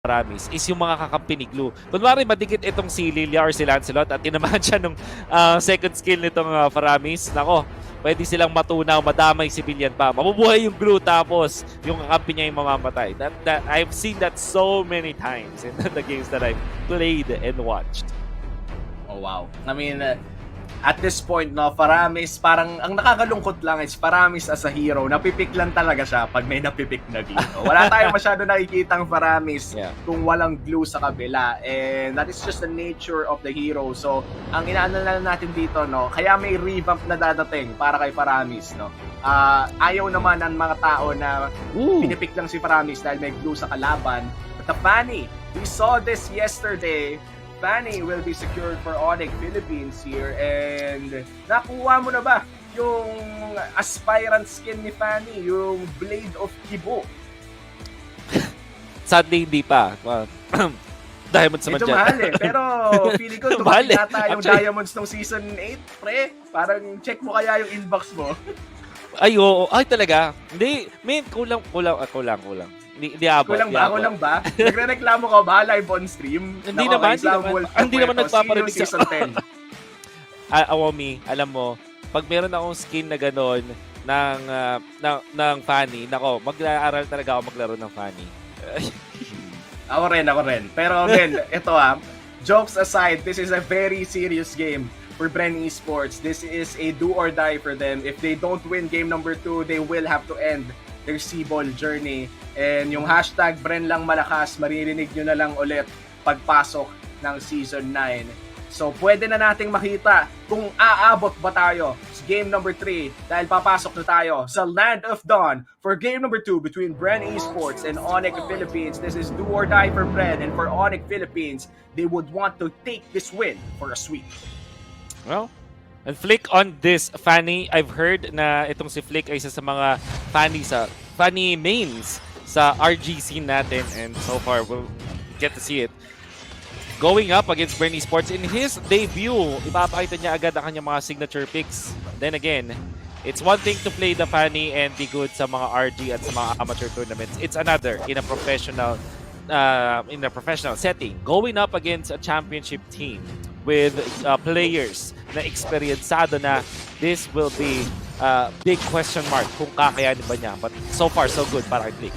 Paramis is yung mga kakampi ni Glue. Kunwari, madikit itong si Lilia or si Lancelot at tinamaan siya nung second skill nitong Paramis. Nako, pwede silang matunaw, madamay civilian pa. Mabubuhay yung Glue tapos yung kakampi niya yung mamamatay. I've seen that so many times in the games that I've played and watched. Oh wow. I mean, at this point, no, Paramis, parang ang nakakalungkot lang is Paramis as a hero, napipik lang talaga siya pag may napipik na glue. No? Wala tayong masyado nakikitang Paramis kung walang glue sa kabila. And that is just the nature of the hero. So, ang inaano lang natin dito, no, kaya may revamp na dadating para kay Paramis, no. Ayaw naman ng mga tao na pinipik lang si Paramis dahil may glue sa kalaban. But the funny, we saw this yesterday. Fanny will be secured for Onic Philippines here, and nakuha mo na ba yung aspirant skin ni Fanny, yung Blade of Kibo? Sadly, hindi pa. Diamonds naman ito dyan. mahal eh, pero feeling ko tumating nata yung Diamonds ng Season 8, pre. Parang check mo kaya yung inbox mo. Ay, oo. Ay, talaga. Hindi. Man, kulang. Hindi abot. Kulang ba? Nagre-reklamo ka ba live on stream? Hindi naman nagpaparinig sa Season 10. Awami, alam mo, pag meron akong skin na gano'n ng Fanny, nako, mag-aaral talaga ako maglaro ng Fanny. Ako rin. Pero again, ito jokes aside, this is a very serious game for BREN Esports. This is a do or die for them. If they don't win game number 2, they will have to end their Sibol journey. And yung hashtag BREN lang malakas, maririnig nyo na lang ulit pagpasok ng Season 9. So pwede na nating makita kung aabot ba tayo sa game number 3 dahil papasok na tayo sa Land of Dawn for game number 2 between BREN Esports and Onic Philippines. This is do or die for BREN, and for Onic Philippines, they would want to take this win for a sweep. Well, and Flick on this Fanny, I've heard na itong si Flick ay isa sa mga Fanny mains sa RGC natin, and so far we'll get to see it. Going up against BREN Esports in his debut, ipapakita niya agad ang kanyang mga signature picks. Then again, it's one thing to play the Fanny and be good sa mga RG at sa mga amateur tournaments. It's another in a professional setting. Going up against a championship team with players na experiencado na, this will be big question mark kung kakayanin ba niya. But so far, so good para kay Flick.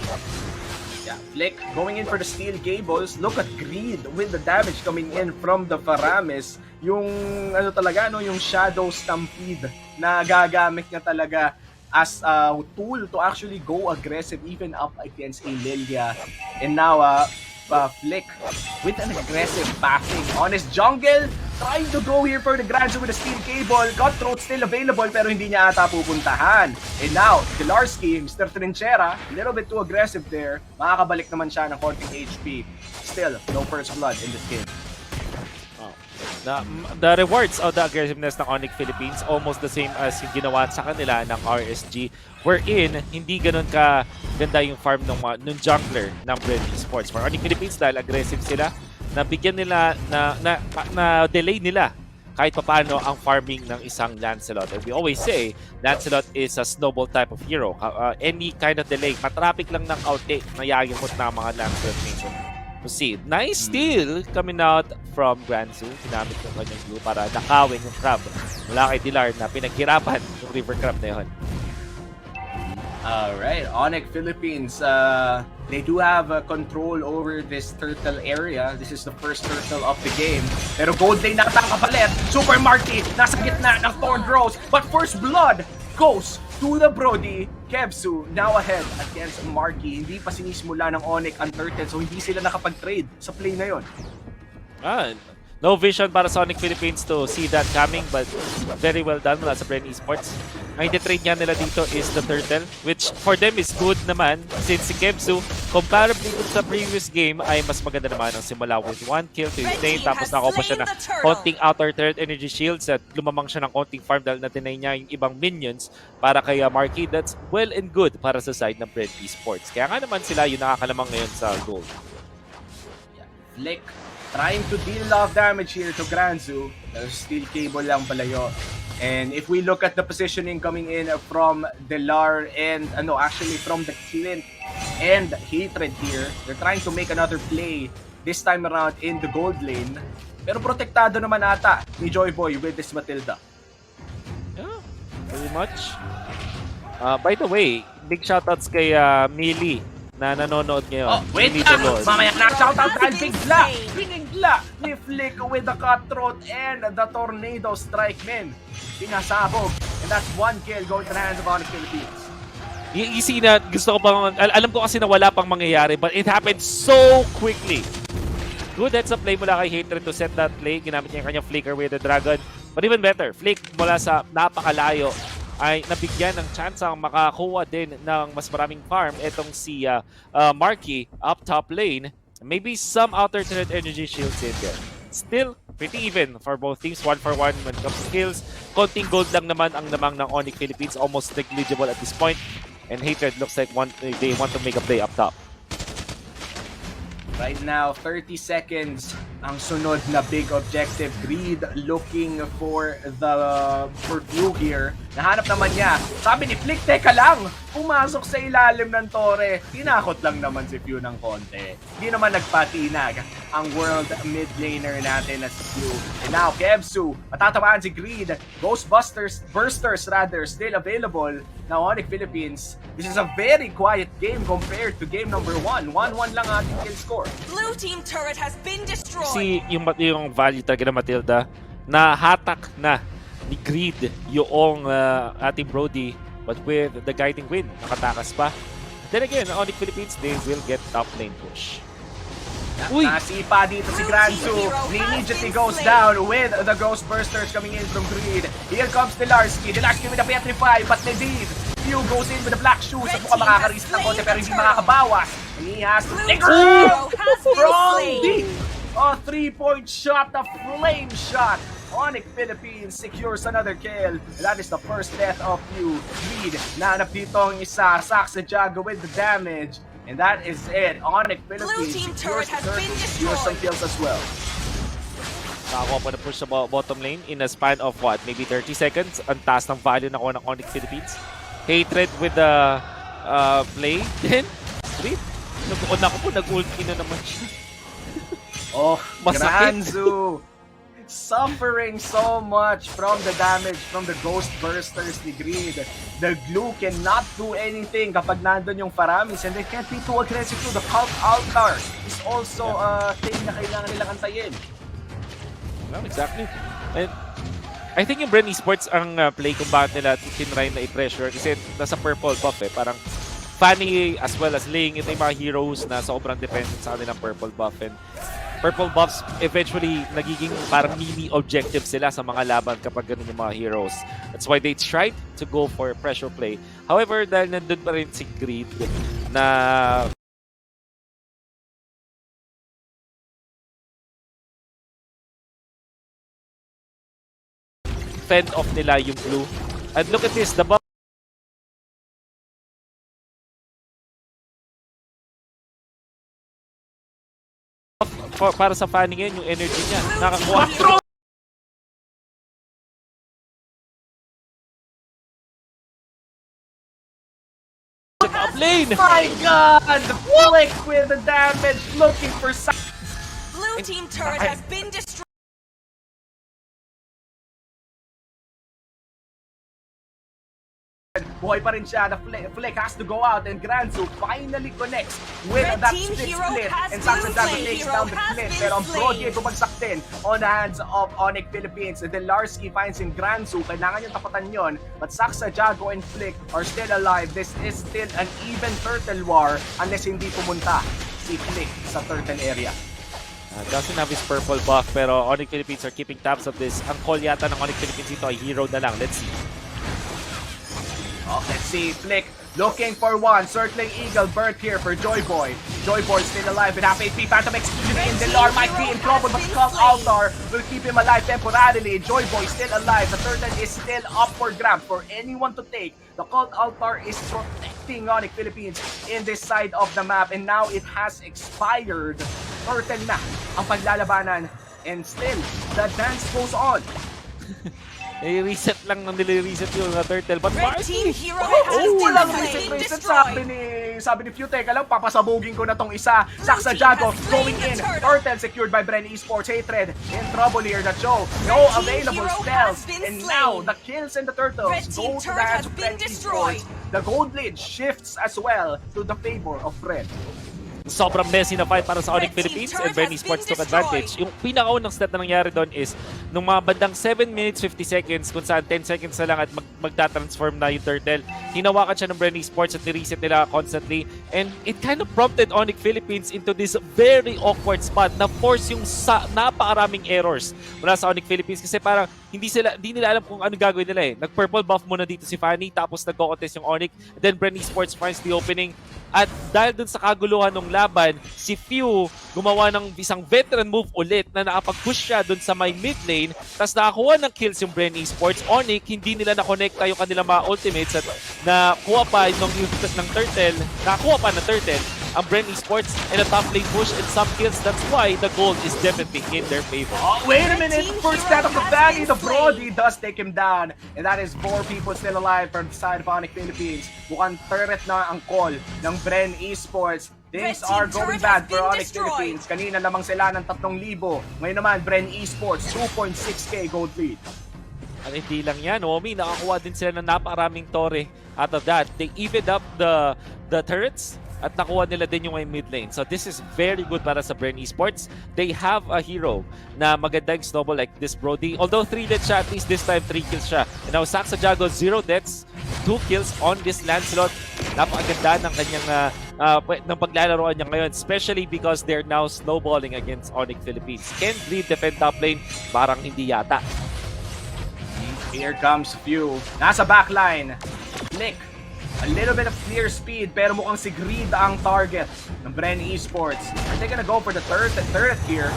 Yeah, Flick going in for the steel cables. Look at Greed with the damage coming in from the Paramis. Yung yung Shadow Stampede na gagamit niya talaga as a tool to actually go aggressive even up against a Lilia. And now, Flick with an aggressive backing on his jungle, trying to go here for the Granzo with a steel cable. Cutthroat still available pero hindi niya ata pupuntahan. And now, Delarski, Mr. Trinchera, a little bit too aggressive there. Makakabalik naman siya ng konting HP. Still, no first blood in this game. The rewards of the aggressiveness ng Onic Philippines almost the same as yung ginawa sa kanila ng RSG, wherein hindi ganun ka ganda yung farm ng jungler ng BREN Esports. For Onic Philippines, dahil aggressive sila, nabigyan nila na delay nila kahit papaano ang farming ng isang Lancelot. And we always say, Lancelot is a snowball type of hero. Any kind of delay, matraffic lang ng outtake na yayamot na mga Lancelot nation. See, nice steal coming out from Granzu. Ginamit yung kanyang glue para nakawin yung crab mula kay Dilar na pinaghirapan yung river crab na yun. Alright, Onic Philippines, they do have control over this turtle area. This is the first turtle of the game. Pero gold lane nata ang kapalit. Super Marky nasa gitna ng Thorn Rose. But first blood goes to the Brody. Kevsu now ahead against Marky. Hindi pa sinismula ng Onic ang turtle, so hindi sila nakapag-trade sa play na yon. No vision para sa Onic Philippines to see that coming, but very well done mula sa BREN Esports. Ang iti-trade nga nila dito is the turtle, which for them is good naman since si Kevsu, comparably sa previous game, ay mas maganda naman ang simula with 1 kill to his name, tapos nakuha siya ng konting outer turret energy shields at lumamang siya ng konting farm dahil natinay niya yung ibang minions para kay Marky. That's well and good para sa side ng BREN Esports. Kaya nga naman sila yung nakakalamang ngayon sa gold. Flick trying to deal a lot of damage here to Granzu. Steel cable lang pala yun. And if we look at the positioning coming in from Delar and actually from the Clint and Hatred here, they're trying to make another play this time around in the gold lane. Pero protektado naman ata ni Joyboy with this Matilda. Yeah, pretty much. By the way, big shoutouts kay Mili na nanonood ngayon. Oh, wait Mili lang! Dolor. Mamaya na shoutout dahil binigla ni Flick with the cutthroat and the tornado strike, men. Pinasabog. And that's one kill going to the hands of Onic Philippines. Easy na, gusto ko pang, alam ko kasi na wala pang mangyayari, but it happened so quickly. Good heads up play mula kay Hatred to set that play. Ginamit niya yung kanyang flicker with the dragon. But even better, Flick mula sa napakalayo ay nabigyan ng chance ang makakuha din ng mas maraming farm itong si Marky up top lane. Maybe some outer turret energy shields in there. Still, pretty even for both teams. 1 for 1 when it comes to kills. Konting gold lang naman ang namang ng Onic Philippines. Almost negligible at this point. And Hatred looks like they want to make a play up top. Right now, 30 seconds ang sunod na big objective. Greed looking for Few here. Nahanap naman niya. Sabi ni Flick, teka lang! Pumasok sa ilalim ng tore. Tinakot lang naman si Few ng konti. Hindi naman nagpatinag ang world mid laner natin na si Few. And now, Kevsu, matatamaan si Greed. Bursters rather, still available. Now, Onic Philippines, this is a very quiet game compared to game number 1. 1-1 lang ating kill score. Blue team turret has been destroyed. Si yung value talaga ng Matilda na hatak na ni Greed yung ating Brody, but with the guiding wind, nakatakas pa. Then again, Onic Philippines, they will get top lane push. Uy! Nasipa dito si Granzu. He immediately goes down with the Ghost Bursters coming in from Greed. Here comes Delarski. Delarski with a Petrify, but Medivh. Few goes in with the Black Shoes. At mukhang makaka-risk ng konti pero hindi makakabawas. And he has to take from deep. A 3-point shot, the flame shot. Onic Philippines secures another kill. That is the first death of Few. Greed, nahanap dito ang isa. Sax and Jago with the damage. And that is it. Onic Philippines secures some kills as well. Nakakuha pa na push sa bottom lane in a span of what? Maybe 30 seconds. Ang taas ng value na kuha ng Onic Philippines. Hatred with the play. Then, Greed. Nagbuod na ako po. Nag-ulti na naman siya. Oh, Masakit. Granzu suffering so much from the damage from the Ghost Bursters ni Greed. The glue cannot do anything kapag nandun yung Faramis, and they can't be too aggressive too. The Cult Altar is also a thing na kailangan nilang antayin. No, exactly. And I think yung BREN Esports ang play kung bakit nila tinry na i-pressure kasi nasa purple buff eh. Parang Fanny as well as Ling, ito yung mga heroes na sobrang dependent sa kanilang purple buff. And purple buffs eventually nagiging parang mini objective sila sa mga laban kapag ganun yung mga heroes. That's why they tried to go for pressure play. However, dahil nandun pa rin si Greed na fend off nila yung blue. And look at this, the buff para sa Fanny ngayon, yung energy niya. Nakakuha. Up lane! My God! Flick with the damage, looking for some. Blue team turret has been destroyed. Buhay pa rin siya. The Flick has to go out, and Granzu finally connects with that split and Saxon takes down the split. Pero ang Brody ay bumagsak din on the hands of Onic Philippines. And then Larsky finds in Granzu. Kailangan yung tapatan yon. But Saxa, Jago, and Flick are still alive. This is still an even turtle war unless hindi pumunta si Flick sa turtle area. Doesn't have his purple buff pero Onic Philippines are keeping tabs of this. Ang call yata ng Onic Philippines ito ay hero na lang. Let's see. Oh, let's see, Flick looking for one, circling Eagle Bird here for Joyboy. Joyboy still alive with half HP, Phantom Exclusion in, Delar might be in trouble, but Cult Altar will keep him alive temporarily. Joyboy still alive, the turtle is still up for grab for anyone to take. The Cult Altar is protecting Onic Philippines in this side of the map, and now it has expired. Turtle na ang paglalabanan, and still, the dance goes on. reset lang nang nire-reset yung turtle. But Red Marky! team hero has Walang been reset. destroyed. Sabi ni Few, teka lang, papasabugin ko na tong isa. Saksa Jago going in. Turtle secured by BREN Esports. Hatred in trouble here. The show. No Red team available hero spells. has been And slain. now, the kills and the turtles Red team go to the turret hands has of been BREN destroyed. Esports. The gold lead shifts as well to the favor of BREN. Sobrang messy na fight para sa Onic Red Philippines team and BREN turret has Esports been took advantage. Yung pinakaunang stat na nangyari doon is nung mga bandang 7 minutes 50 seconds kung saan 10 seconds na lang at magta-transform na yung turtle. Hinawakan siya ng BREN Esports at nireset nila constantly and it kind of prompted Onic Philippines into this very awkward spot na force yung napakaraming errors mula sa Onic Philippines kasi parang hindi nila alam kung ano gagawin nila eh. Nag-purple buff muna dito si Fanny tapos nagko-contest yung Onic. Then BREN Esports finds the opening. At dahil dun sa kaguluhan ng laban, si Few gumawa ng isang veteran move ulit na nakapag-push siya dun sa may mid lane. Tapos nakakuha ng kills yung BREN Esports. Onic, hindi nila na-connecta yung kanilang mga ultimates at nakuha pa ng turtle. Nakakuha pa ng turtle ang BREN Esports and a top lane push and some kills. That's why the gold is definitely in their favor. Oh, wait a minute. First stat of the Fanny, the Brody does take him down. And that is 4 people still alive from the side of Onic Philippines. Mukhang turret na ang call ng BREN Esports. Things are going bad for Onic Philippines. Kanina lamang sila ng 3,000. Ngayon naman, BREN Esports, 2.6k gold lead. At hindi lang yan, Omi, nakakuha din sila ng napakaraming tore out of that. They evened up the turrets at nakuha nila din yung mid lane. So this is very good para sa BREN Esports. They have a hero na magandang snowball like this Brody. Although 3 deaths siya, at least this time 3 kills siya. And now Saksa Jago, 0 deaths, 2 kills on this Lancelot. Napakaganda ng kanyang ng paglalaroan niya ngayon, especially because they're now snowballing against Onic Philippines. Can Bleed defend top lane? Parang hindi yata. Here comes Few. Nasa backline. Nick. A little bit of clear speed pero mukhang si Greed ang target ng BREN Esports. Are they gonna go for the turret here?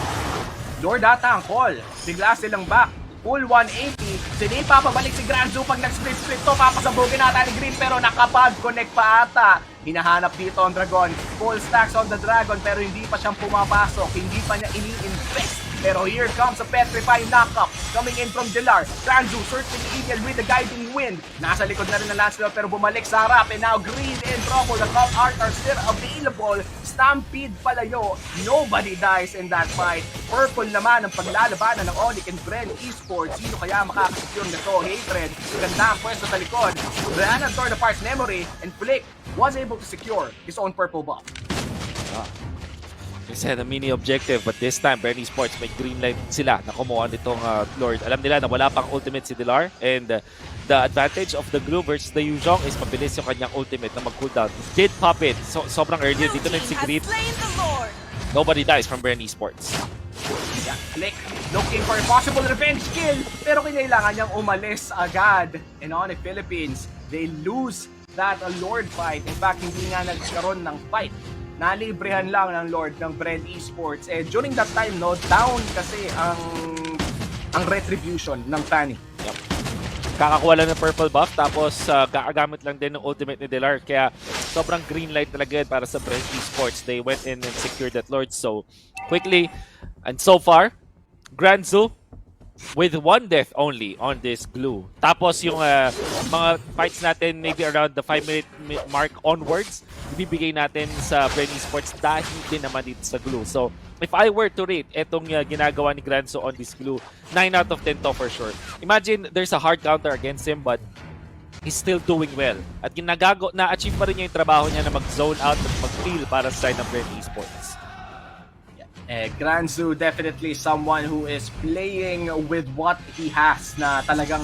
Lord ata ang call. Bigla silang back. Full 180. Sinipa pabalik si Granzu pag nag-split to. Papasabugin ata ni Green pero nakapag-connect pa ata. Hinahanap dito ang Dragon. Full stacks on the Dragon pero hindi pa siyang pumapasok. Hindi pa niya ini-invest. Pero here comes a petrifying knockup coming in from Dilar. Granzu searching Eagle with the guiding wind. Nasa likod na rin ng Lancelot pero bumalik sa harap. And now Green in trouble. The top art are still available. Stampede palayo. Nobody dies in that fight. Purple naman ang paglalabanan ng Onic and BREN Esports. Sino kaya makakasecure nito? Hatred. Ganda ang pwesto sa likod. Brandon tore the parts memory and Flick was able to secure his own purple buff. Kasi the mini objective, but this time BREN Esports may green light sila na kumuha nitong Lord. Alam nila na wala pang ultimate si Dilar and the advantage of the glue versus the Yuzhong is mabilis yung kanyang ultimate na mag-cooldown. Did pop it. So, sobrang early. Dito na si Greed. Nobody dies from BREN Esports. Yeah, Flick looking for a possible revenge kill pero kailangan niyang umalis agad. And Onic Philippines, they lose that Lord fight. In fact, hindi nga nagkaroon ng fight. Nalibrehan lang ng Lord ng BREN Esports. And during that time, no, down kasi ang retribution ng Fanny. Yep. Kakakuha lang ng purple buff tapos kakagamit lang din ng ultimate ni Dilar. Kaya sobrang green light talaga para sa BREN Esports. They went in and secured that Lord so quickly. And so far, Granzu with 1 death only on this glue. Tapos yung mga fights natin maybe around the 5-minute mark onwards, ibibigay natin sa BREN Esports dahil din naman dito sa glue. So, if I were to rate etong ginagawa ni Granzo on this glue, 9 out of 10 to for sure. Imagine there's a hard counter against him but he's still doing well. At na-achieve pa rin niya yung trabaho niya na mag-zone out at mag-feel para sa side ng BREN Esports. Granzu definitely someone who is playing with what he has na talagang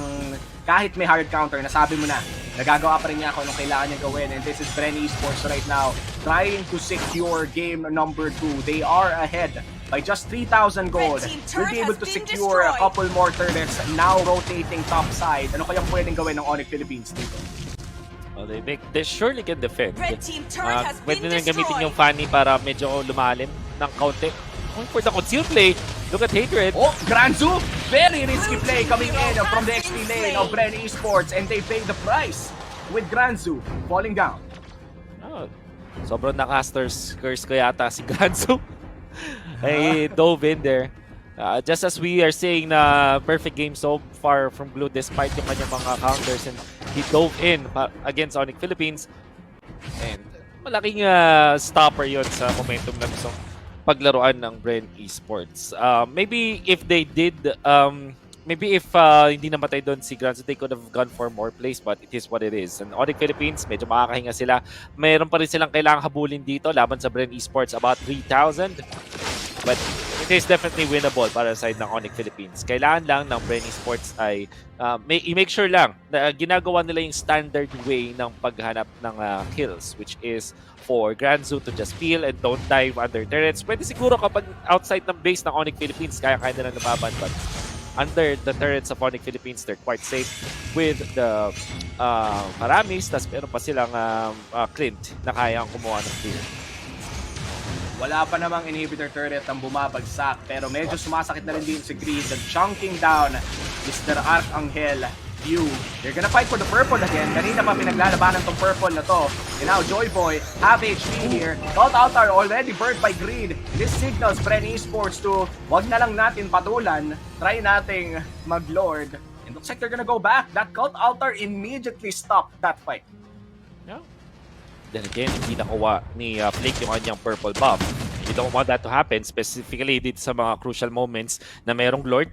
kahit may hard counter, nasabi mo na, nagagawa pa rin niya kung anong kailangan niya gawin. And this is BREN Esports right now trying to secure game number 2. They are ahead by just 3,000 gold. Will be able to secure a couple more turrets now rotating top side. Ano kayang pwedeng gawin ng Onic Philippines dito? Well, they surely can defend. Red team turret has been Pwede na gamitin yung destroyed. Fanny para medyo lumalim ng kaunti. For the conceal play, look at Hatred. Oh, Granzu! Very risky play coming in from the XP lane of BREN Esports and they pay the price with Granzu falling down. Oh, sobrang na-caster's curse ko yata si Granzu. Ay, dove in there. Just as we are saying na perfect game so far from Blue despite yung kanyang mga counters, and he dove in against Onic Philippines. And malaking stopper yon sa momentum na gustong paglaruan ng BREN Esports. Maybe if they did, maybe if hindi namatay doon si Granzo, they could have gone for more plays, but it is what it is. And Onic Philippines, medyo makakahinga sila. Mayroon pa rin silang kailangang habulin dito laban sa BREN Esports, about 3,000. But it is definitely winnable para sa side ng Onic Philippines. Kailangan lang ng BREN Esports ay i-make sure lang na ginagawa nila yung standard way ng paghanap ng kills, which is for Granzo to just peel and don't dive under turrets. Pwede siguro kapag outside ng base ng Onic Philippines, kaya nila nababan. But under the turrets of Onic Philippines, they're quite safe with the Maramis. Tapos meron pa silang Clint na kayang kumuha ng clear. Wala pa namang inhibitor turret ang bumabagsak, pero medyo sumasakit na rin din si Greed. The chunking down, Mr. Arcangel, View. They're gonna fight for the purple again. Kanina pa pinaglalabanan tong purple na to. And now Joy Boy, half HP here. Cult Altar already burned by Greed. This signals BREN Esports to wag na lang natin patulan. Try nating mag-lord. And looks like they're gonna go back. That Cult Altar immediately stopped that fight. Yeah. Then again, hindi nakuha ni Flake yung kanyang purple buff. You don't want that to happen, specifically dito sa mga crucial moments na merong Lord.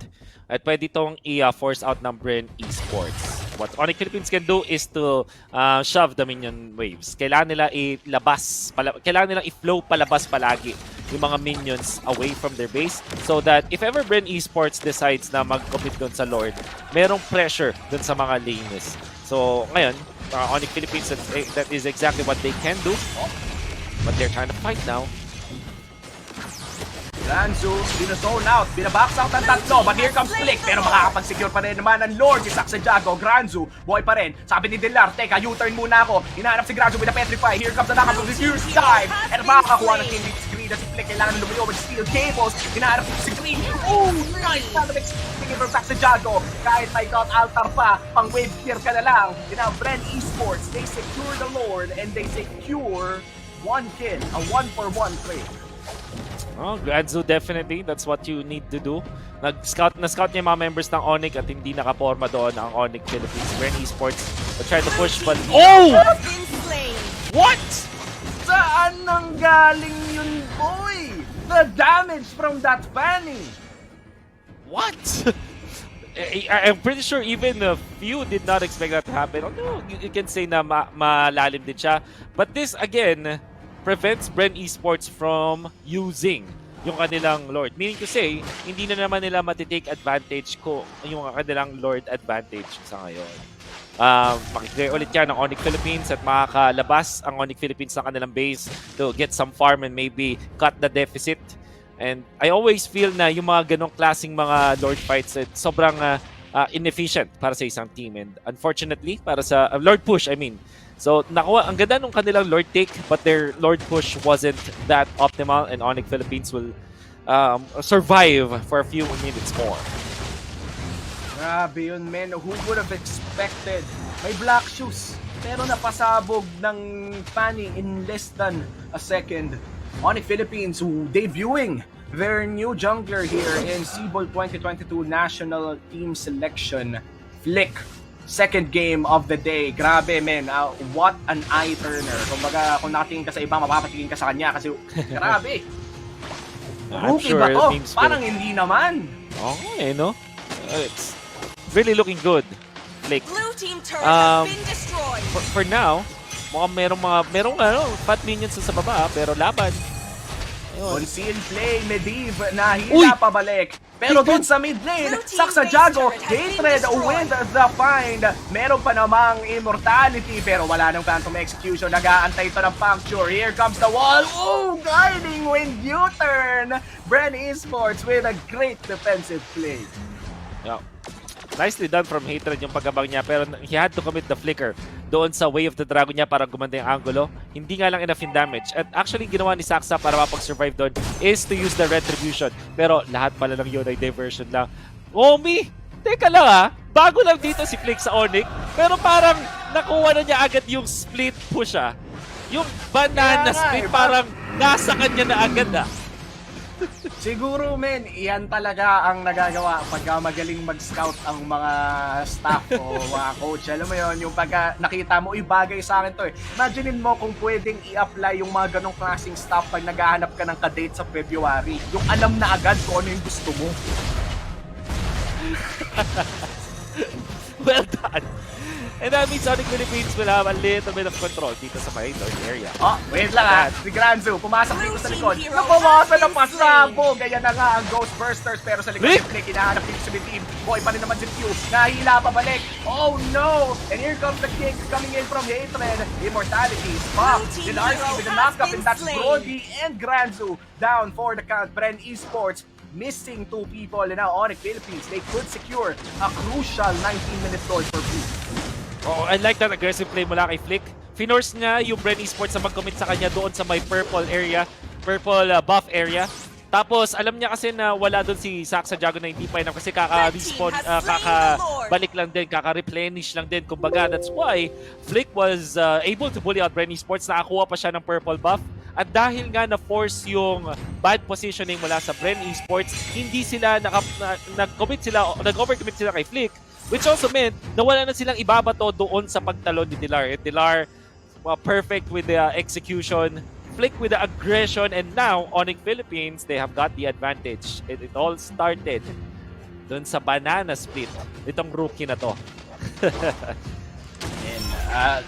At pwede itong i-force out ng BREN Esports. What Onic Philippines can do is to shove the minion waves. Kailangan nila kailangan nila i-flow palabas palagi yung mga minions away from their base so that if ever BREN Esports decides na mag-commit doon sa Lord, merong pressure doon sa mga lanes. So ngayon, Onic Philippines, that is exactly what they can do. But they're trying to fight now. Granzo, binazone out, binabox out ang tatlo, but here comes Flick, pero makakapag-secure pa rin naman ang Lord, si Saxajago. Granzo, buhay pa rin. Sabi ni Delar, teka, U-turn muna ako. Hinahanap si Granzo with a Petrify. Here comes the knockup of the Fierce Dive. And makakakuha ng team lead si Green, si Flick, kailangan lumayo with steel cables. Hinahanap si Green. Oh, nice! Sound of expecting from Saxajago. Kahit may Cult Altar pa, pang wave clear ka na lang. Now, BREN Esports, they secure the Lord, and they secure one kill, a 1-for-1 play. Oh, Granzo, definitely. That's what you need to do. Na-scout niya yung mga members ng Onic at hindi nakaporma doon ang Onic Philippines. BREN Esports will try to push, but... Oh! What? Saan nang galing yun, boy? The damage from that Fanny. What? I'm pretty sure even few did not expect that to happen. Although you can say na malalim din siya. But this, again, prevents BREN Esports from using yung kanilang Lord. Meaning to say, hindi na naman nila matitake advantage ko yung kanilang Lord advantage sa ngayon. Pakiclear ulit yan ng Onic Philippines at makakalabas ang Onic Philippines sa kanilang base to get some farm and maybe cut the deficit. And I always feel na yung mga ganong klaseng mga Lord fights sobrang inefficient para sa isang team. And unfortunately, para sa Lord push, I mean. So, nakuha, ang ganda nung kanilang Lord take, but their Lord push wasn't that optimal, and Onic Philippines will survive for a few minutes more. Grabe yun, men. Who would have expected? May black shoes, pero napasabog ng Fanny in less than a second. Onic Philippines debuting their new jungler here in Sibol 2022 National Team Selection. Flick. Second game of the day. Grabe, men. What an eye-turner. Kumbaga, kung nakatingin ka sa iba, mapapatingin ka sa kanya kasi grabe. Rookie sure ba to? teams Parang hindi naman. Okay, no? It's really looking good. Like, Blue team turret has been destroyed. for now, mukhang merong fat minions sa baba, pero laban. Conceal play, Mediv, nahila pabalik. Pero doon sa mid lane, Saxajago, hatred with the find. Meron pa namang immortality, pero wala nang Phantom Execution. Nag-aantay ito ng puncture. Here comes the wall. Oh, guiding when you turn. BREN Esports with a great defensive play. Yeah. Nicely done from Hatred yung pagabang niya, pero he had to commit the flicker doon sa Way of the Dragon niya para gumanda yung angulo. Hindi nga lang enough in damage. At actually, ginawa ni Saxa para mapag-survive doon is to use the Retribution. Pero lahat pala lang yun ay diversion lang. Omi! Teka lang bago lang dito si Flick sa Onic, pero parang nakuha na niya agad yung split push Yung banana split parang nasa kanya na agad Siguro, men, iyan talaga ang nagagawa pagka magaling mag-scout ang mga staff o mga coach. Alam mo yon, yung pagka nakita mo, bagay sa akin to eh. Imaginein mo kung pwedeng i-apply yung mga ganong klaseng staff pag naghahanap ka ng kadate sa February. Yung alam na agad kung ano yung gusto mo. Well done. And that means Onic Philippines will have a little bit of control dito sa may north area. Oh, wait lang ha. Si Granzu, pumasok dito sa likod. Blue team hero Nabawasan has ng been pasabog. Gaya na nga ang Ghostbusters. Pero sa likod Rick! si Flick, hinahanap dito si team. Boy pa rin naman si Q. Nahila pa balik. Oh no! And here comes the kick coming in from Hatred. Immortality. Pop. Blue team Dilarski hero with the has knockup. been And that's slain. Brody and Granzu down for the count. BREN Esports missing 2 people. And now Onic Philippines, they could secure a crucial 19-minute goal for Blue. Oh, I like that aggressive play mula kay Flick. Finorce niya yung BREN Esports na mag-commit sa kanya doon sa may purple area, purple buff area. Tapos alam niya kasi na wala doon si Zack sa Jago na hindi pa yun kasi kaka-respawn, kaka-balik lang din, kaka-replenish lang din. Kumbaga, that's why Flick was able to bully out BREN Esports. Nakakuha pa siya ng purple buff. At dahil nga na-force yung bad positioning mula sa BREN Esports, hindi sila nag-commit sila, nag-overcommit sila kay Flick. Which also meant na wala na silang ibabato doon sa pagtalon ni Dilar. And Dilar, perfect with the execution, Flick with the aggression, and now Onic Philippines, they have got the advantage. It all started doon sa banana split. Itong rookie na to. And,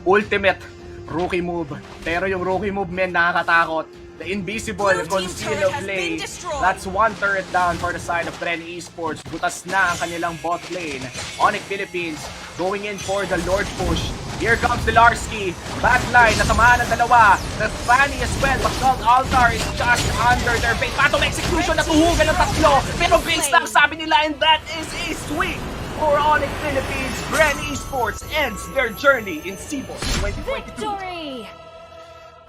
ultimate rookie move. Pero yung rookie move, men, nakakatakot. The invisible Blue team's conceal turret has play. been destroyed. That's one turret down for the side of BREN Esports. Butas na ang kanilang bot lane. Onic Philippines going in for the Lord push. Here comes Dilarski. Backline, natamahan ng dalawa. The Fanny as well, but Cult Altar is just under their base. Patong execution, natuhugan ng tatlo. Pero base lang sabi nila, and that is a sweep for Onic Philippines. BREN Esports ends their journey in Sibol 2022. Victory!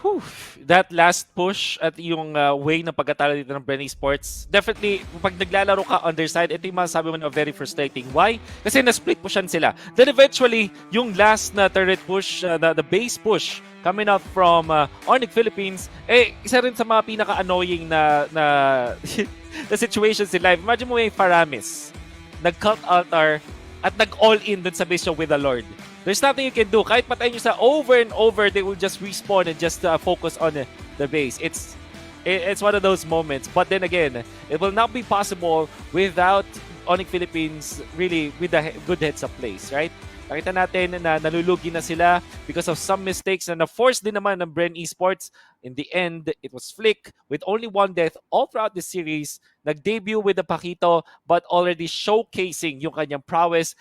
Whew. That last push at yung way ng pagkatalo dito ng BREN Esports, definitely, pag naglalaro ka underside, ito yung masasabi mo na very frustrating. Why? Kasi na-split pushan sila. Then eventually, yung last na turret push, the base push, coming out from Onic Philippines, isa rin sa mga pinaka-annoying na na situations in life. Imagine mo yung Faramis, nag-cult altar, at nag-all-in dun sa base show with the Lord. There's nothing you can do. Kahit patayin nyo sa over and over, they will just respawn and just focus on the base. It's one of those moments. But then again, it will not be possible without Onic Philippines really with a good heads-up plays, right? Nakita natin na nalulugi na sila because of some mistakes na na-force din naman ng BREN Esports. In the end, it was Flick with only 1 death all throughout the series. Nag-debut with the Pakito but already showcasing yung kanyang prowess